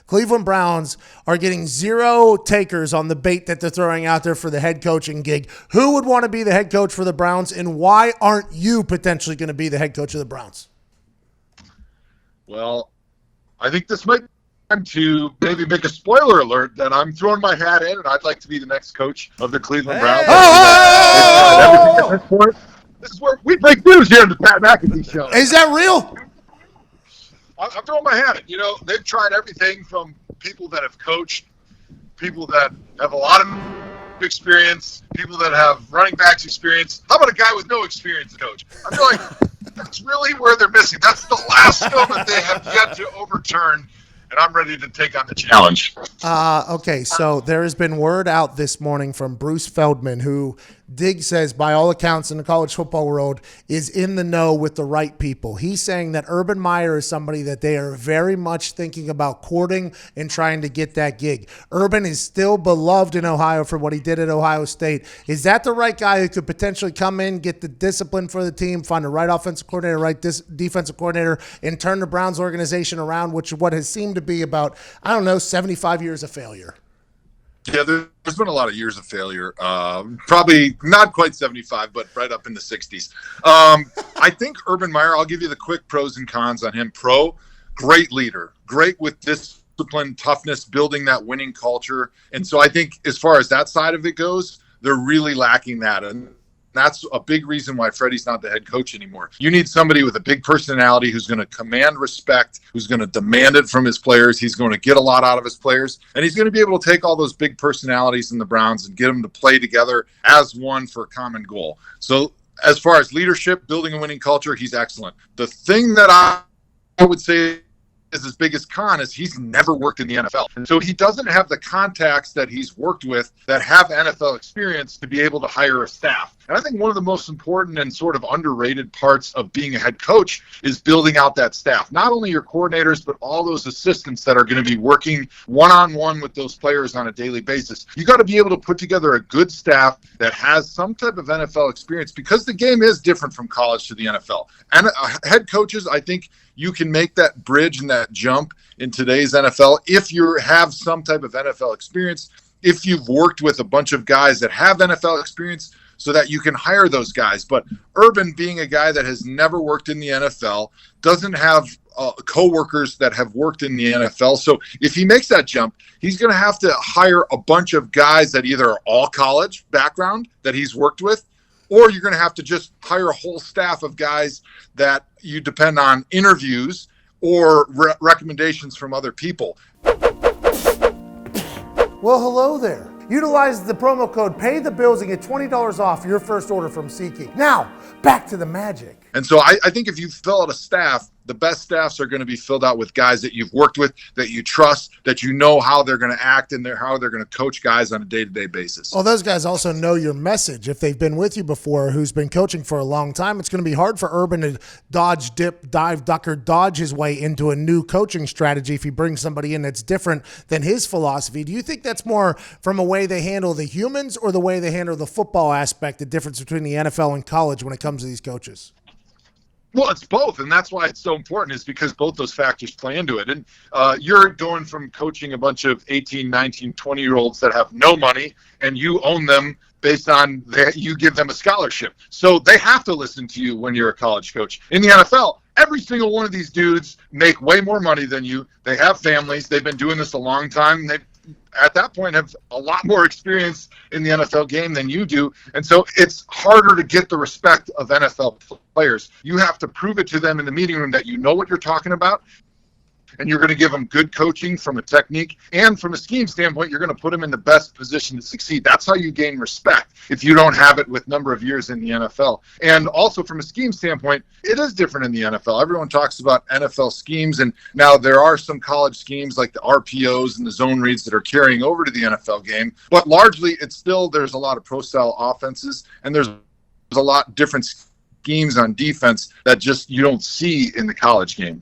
Cleveland Browns are getting 0 takers on the bait that they're throwing out there for the head coaching gig. Who would want to be the head coach for the Browns, and why aren't you potentially going to be the head coach of the Browns? Well, I think this might be time to maybe make a spoiler alert that I'm throwing my hat in, and I'd like to be the next coach of the Cleveland Browns. This is where we break news here on the Pat McAfee Show. Is that real? I'm throwing my hat in. You know, they've tried everything from people that have coached, people that have a lot of experience, people that have running backs experience. How about a guy with no experience coach? I feel like that's really where they're missing. That's the last stone that they have yet to overturn, and I'm ready to take on the challenge. Okay, so there has been word out this morning from Bruce Feldman, who Dig says, by all accounts in the college football world, is in the know with the right people. He's saying that Urban Meyer is somebody that they are very much thinking about courting and trying to get that gig. Urban is still beloved in Ohio for what he did at Ohio State. Is that the right guy who could potentially come in, get the discipline for the team, find the right offensive coordinator, right defensive coordinator, and turn the Browns organization around, which is what has seemed to be about, 75 years of failure? Yeah, there's been a lot of years of failure. Probably not quite 75, but right up in the 60s. I think Urban Meyer, I'll give you the quick pros and cons on him. Pro, great leader, great with discipline, toughness, building that winning culture. And so I think as far as that side of it goes, they're really lacking that. And that's a big reason why Freddie's not the head coach anymore. You need somebody with a big personality who's going to command respect, who's going to demand it from his players. He's going to get a lot out of his players, and he's going to be able to take all those big personalities in the Browns and get them to play together as one for a common goal. So as far as leadership, building a winning culture, he's excellent. The thing that I would say is his biggest con is he's never worked in the NFL. So he doesn't have the contacts that he's worked with that have NFL experience to be able to hire a staff. And I think one of the most important and sort of underrated parts of being a head coach is building out that staff. Not only your coordinators, but all those assistants that are going to be working one-on-one with those players on a daily basis. You got to be able to put together a good staff that has some type of NFL experience, because the game is different from college to the NFL. And head coaches, I think, you can make that bridge and that jump in today's NFL if you have some type of NFL experience, if you've worked with a bunch of guys that have NFL experience, so that you can hire those guys. But Urban, being a guy that has never worked in the NFL, doesn't have coworkers that have worked in the NFL. So if he makes that jump, he's going to have to hire a bunch of guys that either are all college background that he's worked with, or you're going to have to just hire a whole staff of guys that you depend on interviews or recommendations from other people. Well, hello there. Utilize the promo code Pay the Bills and get $20 off your first order from SeatGeek. Now, back to the magic. And so I think if you fill out a staff, the best staffs are going to be filled out with guys that you've worked with, that you trust, that you know how they're going to act and how they're going to coach guys on a day-to-day basis. Well, those guys also know your message. If they've been with you before, who's been coaching for a long time, it's going to be hard for Urban to dodge, dip, dive, duck, or dodge his way into a new coaching strategy if he brings somebody in that's different than his philosophy. Do you think that's more from a way they handle the humans or the way they handle the football aspect, the difference between the NFL and college when it comes to these coaches? Well, it's both, and that's why it's so important, is because both those factors play into it. And you're going from coaching a bunch of 18, 19, 20-year-olds that have no money, and you own them based on that you give them a scholarship. So they have to listen to you when you're a college coach. In the NFL, every single one of these dudes make way more money than you. They have families. They've been doing this a long time. They, at that point, have a lot more experience in the NFL game than you do. And so it's harder to get the respect of NFL players. You have to prove it to them in the meeting room that you know what you're talking about, and you're going to give them good coaching from a technique, and from a scheme standpoint, you're going to put them in the best position to succeed. That's how you gain respect if you don't have it with number of years in the NFL. And also from a scheme standpoint, it is different in the NFL. Everyone talks about NFL schemes, and now there are some college schemes like the RPOs and the zone reads that are carrying over to the NFL game, but largely it's still, there's a lot of pro-style offenses, and there's a lot different schemes on defense that just you don't see in the college game.